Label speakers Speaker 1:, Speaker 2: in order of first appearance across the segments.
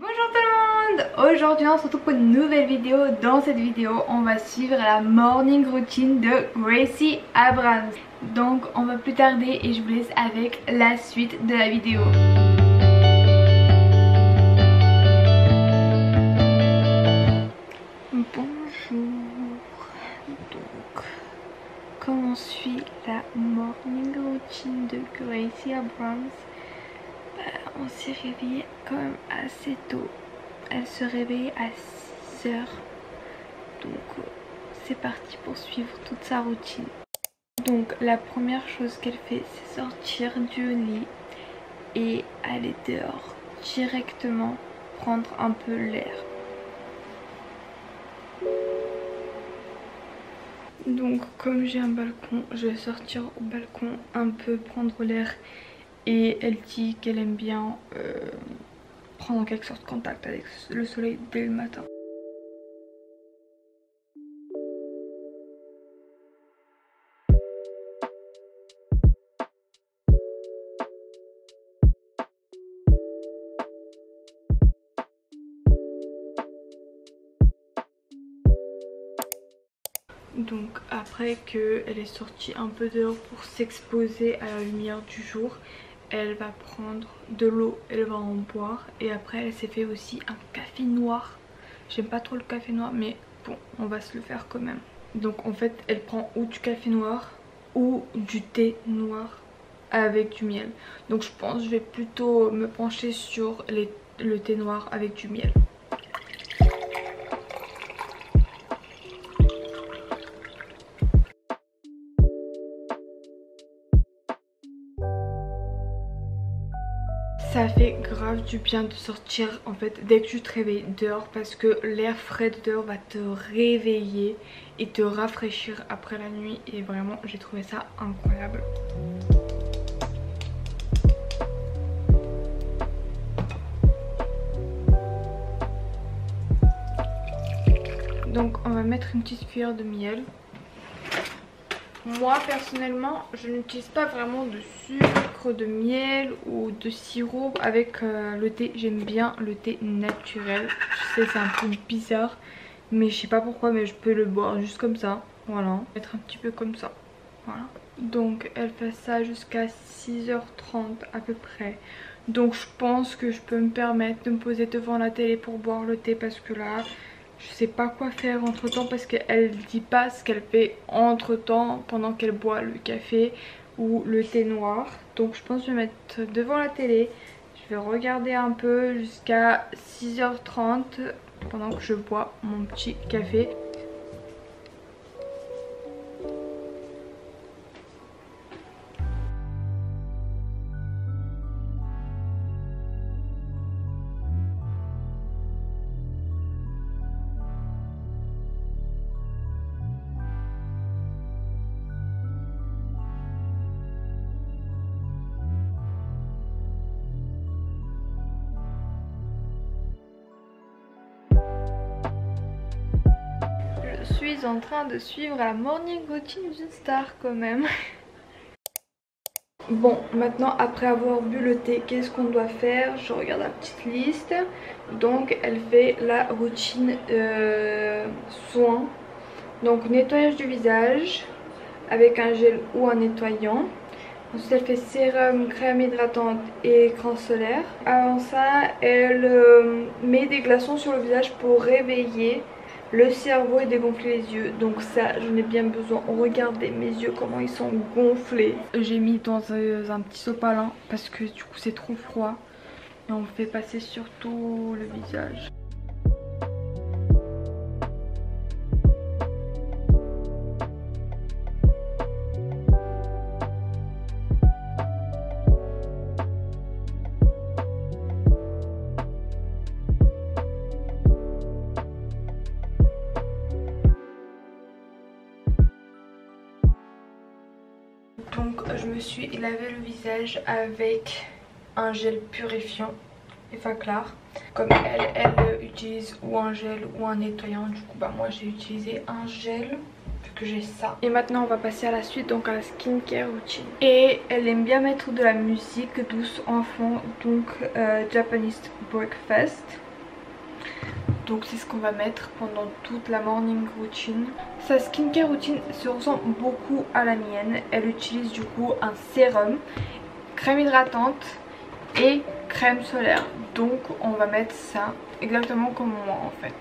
Speaker 1: Bonjour tout le monde. Aujourd'hui on se retrouve pour une nouvelle vidéo. Dans cette vidéo on va suivre la morning routine de Gracie Abrams. Donc on va plus tarder et je vous laisse avec la suite de la vidéo. Bonjour. Donc comment suit la morning routine de Gracie Abrams? On s'est réveillé quand même assez tôt. Elle se réveille à 6 h. Donc c'est parti pour suivre toute sa routine. Donc la première chose qu'elle fait, c'est sortir du lit et aller dehors directement prendre un peu l'air. Donc comme j'ai un balcon, je vais sortir au balcon un peu prendre l'air. Et elle dit qu'elle aime bien prendre en quelque sorte contact avec le soleil dès le matin. Donc après qu'elle est sortie un peu dehors pour s'exposer à la lumière du jour, elle va prendre de l'eau, elle va en boire et après elle s'est fait aussi un café noir. J'aime pas trop le café noir mais bon, on va se le faire quand même. Donc en fait elle prend ou du café noir ou du thé noir avec du miel. Donc je pense que je vais plutôt me pencher sur le thé noir avec du miel. Ça fait grave du bien de sortir en fait dès que tu te réveilles dehors parce que l'air frais de dehors va te réveiller et te rafraîchir après la nuit et vraiment j'ai trouvé ça incroyable. Donc on va mettre une petite cuillère de miel. Moi personnellement je n'utilise pas vraiment de sucre, de miel ou de sirop avec le thé. J'aime bien le thé naturel. Je sais c'est un peu bizarre mais je sais pas pourquoi, mais je peux le boire juste comme ça. Voilà, mettre un petit peu comme ça. Voilà. Donc elle fait ça jusqu'à 6h30 à peu près. Donc je pense que je peux me permettre de me poser devant la télé pour boire le thé parce que là je sais pas quoi faire entre temps parce qu'elle dit pas ce qu'elle fait entre temps pendant qu'elle boit le café ou le thé noir. Donc je pense que je vais mettre devant la télé. Je vais regarder un peu jusqu'à 6h30 pendant que je bois mon petit café. Je suis en train de suivre la morning routine d'une star quand même. Bon, maintenant après avoir bu le thé, qu'est-ce qu'on doit faire? Je regarde la petite liste. Donc elle fait la routine soins. Donc nettoyage du visage avec un gel ou un nettoyant. Ensuite elle fait sérum, crème hydratante et écran solaire. Avant ça elle met des glaçons sur le visage pour réveiller le cerveau et dégonfler les yeux. Donc ça j'en ai bien besoin. Regardez mes yeux comment ils sont gonflés. J'ai mis dans un petit sopalin parce que du coup c'est trop froid. Et on fait passer sur tout le visage. Donc je me suis lavé le visage avec un gel purifiant Effaclar. Comme elle utilise ou un gel ou un nettoyant, du coup bah moi j'ai utilisé un gel vu que j'ai ça. Et maintenant on va passer à la suite, donc à la skincare routine. Et elle aime bien mettre de la musique douce en fond, donc Japanese Breakfast. Donc c'est ce qu'on va mettre pendant toute la morning routine. Sa skincare routine se ressemble beaucoup à la mienne. Elle utilise du coup un sérum, crème hydratante et crème solaire. Donc on va mettre ça exactement comme moi en fait.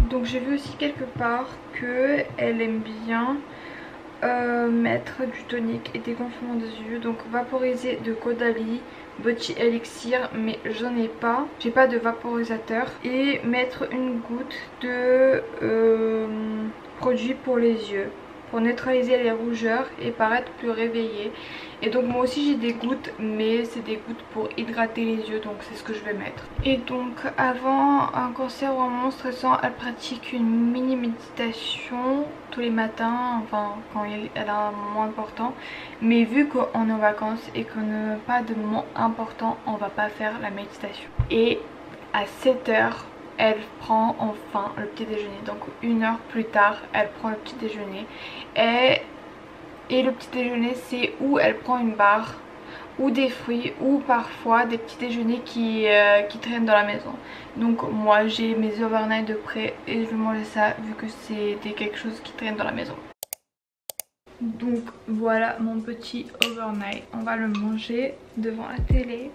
Speaker 1: Donc j'ai vu aussi quelque part qu'elle aime bien mettre du tonique et des gonflements des yeux. Donc vaporiser de Caudalie, Body Elixir, mais j'en ai pas. J'ai pas de vaporisateur. Et mettre une goutte de produit pour les yeux, pour neutraliser les rougeurs et paraître plus réveillée. Et donc moi aussi j'ai des gouttes, mais c'est des gouttes pour hydrater les yeux, donc c'est ce que je vais mettre. Et donc avant un cancer vraiment stressant, elle pratique une mini méditation tous les matins, enfin quand elle a un moment important. Mais vu qu'on est en vacances et qu'on n'a pas de moment important, on va pas faire la méditation. Et à 7 h, elle prend enfin le petit déjeuner. Donc 1 heure plus tard, elle prend le petit déjeuner. Et le petit déjeuner, c'est où elle prend une barre ou des fruits ou parfois des petits déjeuners qui traînent dans la maison. Donc moi j'ai mes overnight de près et je vais manger ça vu que c'était quelque chose qui traîne dans la maison. Donc voilà mon petit overnight. On va le manger devant la télé.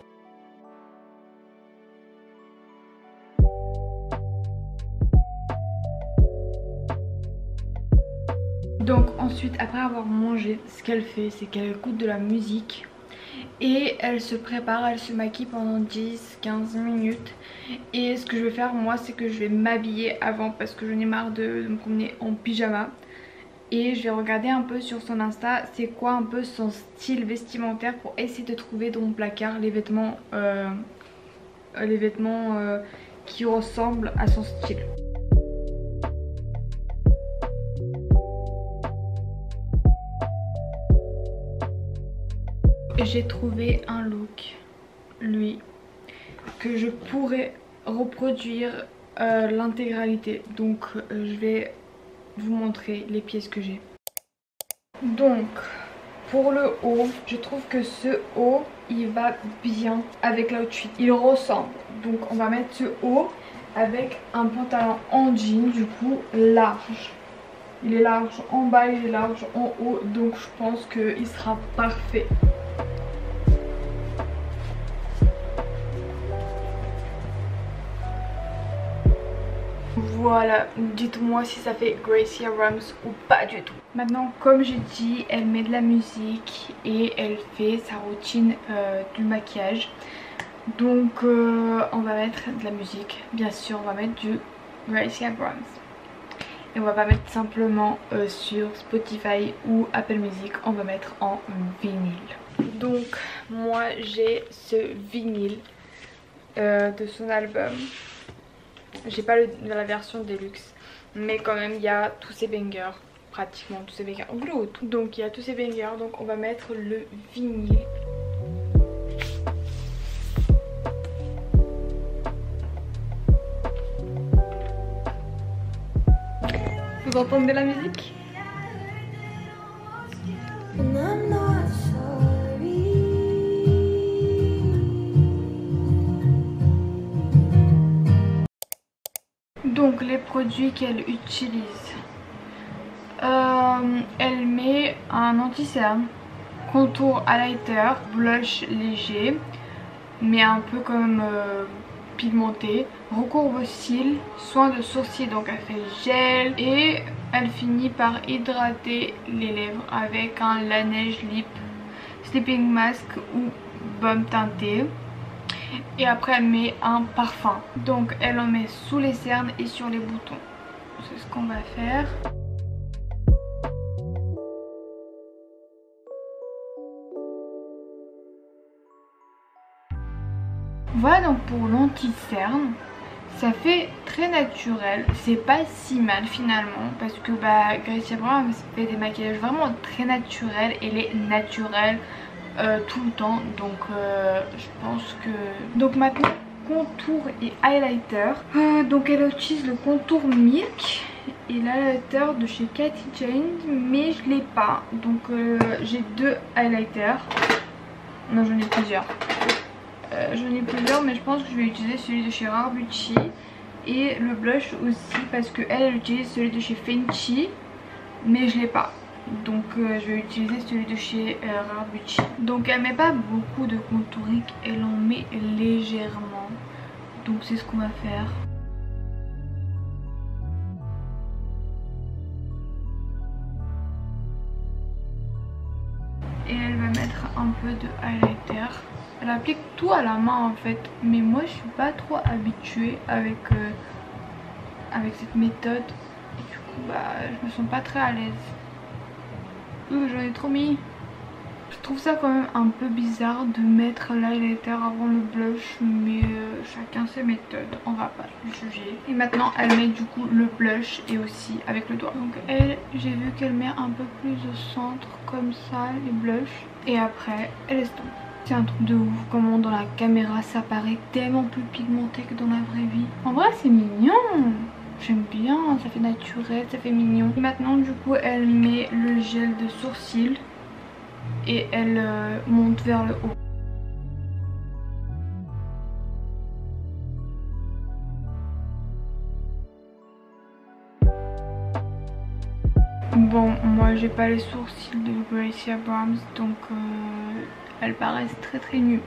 Speaker 1: Donc ensuite, après avoir mangé, ce qu'elle fait, c'est qu'elle écoute de la musique et elle se prépare, elle se maquille pendant 10-15 minutes. Et ce que je vais faire moi, c'est que je vais m'habiller avant parce que j'en ai marre de me promener en pyjama. Et je vais regarder un peu sur son Insta c'est quoi un peu son style vestimentaire pour essayer de trouver dans mon placard les vêtements qui ressemblent à son style. J'ai trouvé un look, lui, que je pourrais reproduire l'intégralité. Donc je vais vous montrer les pièces que j'ai. Donc pour le haut, je trouve que ce haut il va bien avec l'outfit, il ressemble. Donc on va mettre ce haut avec un pantalon en jean du coup large. Il est large en bas, il est large en haut, donc je pense qu'il sera parfait. Voilà, dites-moi si ça fait Gracie Abrams ou pas du tout. Maintenant, comme j'ai dit, elle met de la musique et elle fait sa routine du maquillage. Donc on va mettre de la musique, bien sûr on va mettre du Gracie Abrams. Et on va pas mettre simplement sur Spotify ou Apple Music, on va mettre en vinyle. Donc moi j'ai ce vinyle de son album. J'ai pas la version deluxe, mais quand même il y a tous ces bangers, pratiquement tous ces bangers. Donc il y a tous ces bangers, donc on va mettre le vinyle. Vous entendez la musique? Donc les produits qu'elle utilise, elle met un anti-cerne, contour highlighter, blush léger mais un peu quand même pigmenté, recourbe cils, soin de sourcils, donc elle fait gel et elle finit par hydrater les lèvres avec un Laneige Lip Sleeping Mask ou baume teinté. Et après elle met un parfum, donc elle en met sous les cernes et sur les boutons. C'est ce qu'on va faire. Voilà donc pour l'anti-cerne, ça fait très naturel, c'est pas si mal finalement parce que Gracie Abrams fait des maquillages vraiment très naturels et elle est naturelle tout le temps, donc je pense que... Donc maintenant contour et highlighter, donc elle utilise le contour Milk et l'highlighter de chez Katy Jane, mais je l'ai pas. Donc j'ai deux highlighters. Non, j'en ai plusieurs. J'en ai plusieurs, mais je pense que je vais utiliser celui de chez Rare Beauty. Et le blush aussi, parce qu'elle utilise celui de chez Fenty, mais je l'ai pas. Donc je vais utiliser celui de chez Rare Beauty. Donc elle met pas beaucoup de contouring, elle en met légèrement. Donc c'est ce qu'on va faire. Et elle va mettre un peu de highlighter. Elle applique tout à la main en fait, mais moi je suis pas trop habituée avec cette méthode. Et du coup bah je me sens pas très à l'aise. J'en ai trop mis. Je trouve ça quand même un peu bizarre de mettre l'highlighter avant le blush, mais chacun ses méthodes, on va pas le juger. Et maintenant elle met du coup le blush et aussi avec le doigt. Donc elle, j'ai vu qu'elle met un peu plus au centre comme ça les blushs, et après elle estompe. C'est un truc de ouf comment dans la caméra ça paraît tellement plus pigmenté que dans la vraie vie. En vrai c'est mignon, j'aime bien, ça fait naturel, ça fait mignon. Et maintenant du coup elle met le gel de sourcils et elle monte vers le haut. Bon, moi j'ai pas les sourcils de Gracie Abrams, donc elles paraissent très nues.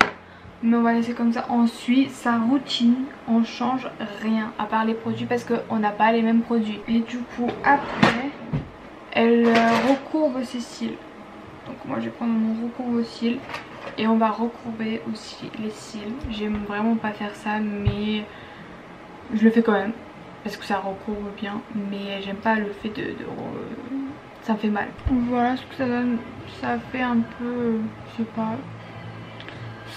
Speaker 1: Mais on va laisser comme ça. Ensuite, sa routine, on change rien à part les produits parce qu'on n'a pas les mêmes produits. Et du coup, après, elle recourbe ses cils. Donc moi je vais prendre mon recourbe aux cils et on va recourber aussi les cils. J'aime vraiment pas faire ça, mais je le fais quand même parce que ça recourbe bien, mais j'aime pas le fait ça me fait mal. Voilà ce que ça donne. Ça fait un peu, je sais pas,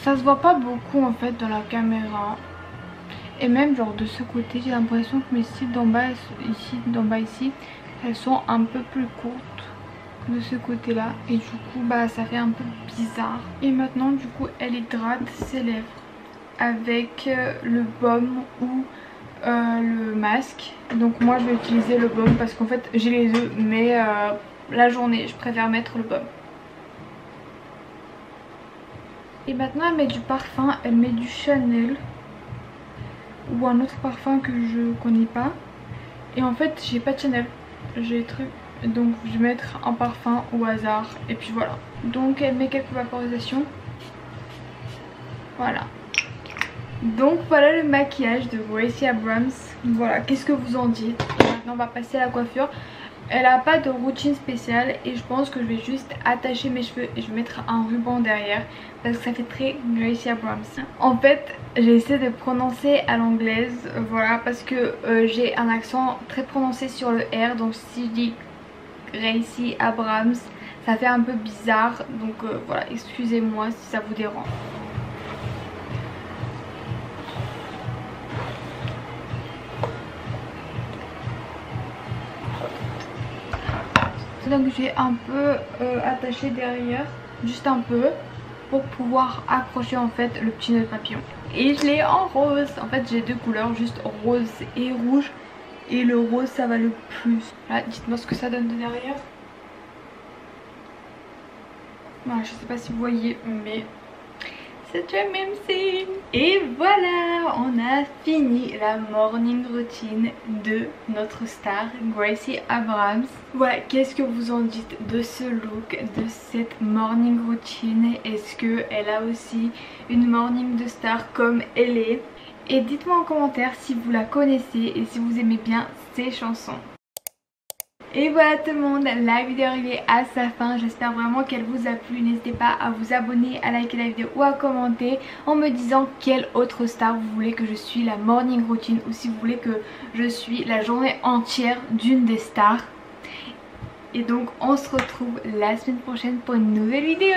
Speaker 1: ça se voit pas beaucoup en fait dans la caméra. Et même genre de ce côté j'ai l'impression que mes cils d'en bas ici elles sont un peu plus courtes de ce côté là, et du coup bah ça fait un peu bizarre. Et maintenant du coup elle hydrate ses lèvres avec le baume ou le masque. Donc moi je vais utiliser le baume parce qu'en fait j'ai les deux, mais la journée je préfère mettre le baume. Et maintenant elle met du parfum, elle met du Chanel ou un autre parfum que je connais pas. Et en fait j'ai pas de Chanel, j'ai des trucs, donc je vais mettre un parfum au hasard et puis voilà. Donc elle met quelques vaporisations. Voilà. Donc voilà le maquillage de Gracie Abrams. Voilà, qu'est-ce que vous en dites? Et maintenant on va passer à la coiffure. Elle a pas de routine spéciale et je pense que je vais juste attacher mes cheveux et je vais mettre un ruban derrière parce que ça fait très Gracie Abrams. En fait j'ai essayé de prononcer à l'anglaise, voilà, parce que j'ai un accent très prononcé sur le R. Donc si je dis Gracie Abrams ça fait un peu bizarre, donc voilà, excusez-moi si ça vous dérange. Donc j'ai un peu attaché derrière, juste un peu, pour pouvoir accrocher en fait le petit nœud papillon. Et je l'ai en rose. En fait j'ai deux couleurs, juste rose et rouge, et le rose ça va le plus. Là, dites-moi ce que ça donne de derrière. Voilà, je sais pas si vous voyez, mais c'est le même signe. Et voilà, on a fini la morning routine de notre star Gracie Abrams. Voilà, qu'est-ce que vous en dites de ce look, de cette morning routine? Est-ce qu'elle a aussi une morning de star comme elle est? Et dites-moi en commentaire si vous la connaissez et si vous aimez bien ses chansons. Et voilà tout le monde, la vidéo est arrivée à sa fin. J'espère vraiment qu'elle vous a plu. N'hésitez pas à vous abonner, à liker la vidéo ou à commenter en me disant quelle autre star vous voulez que je suis la morning routine, ou si vous voulez que je suis la journée entière d'une des stars. Et donc on se retrouve la semaine prochaine pour une nouvelle vidéo.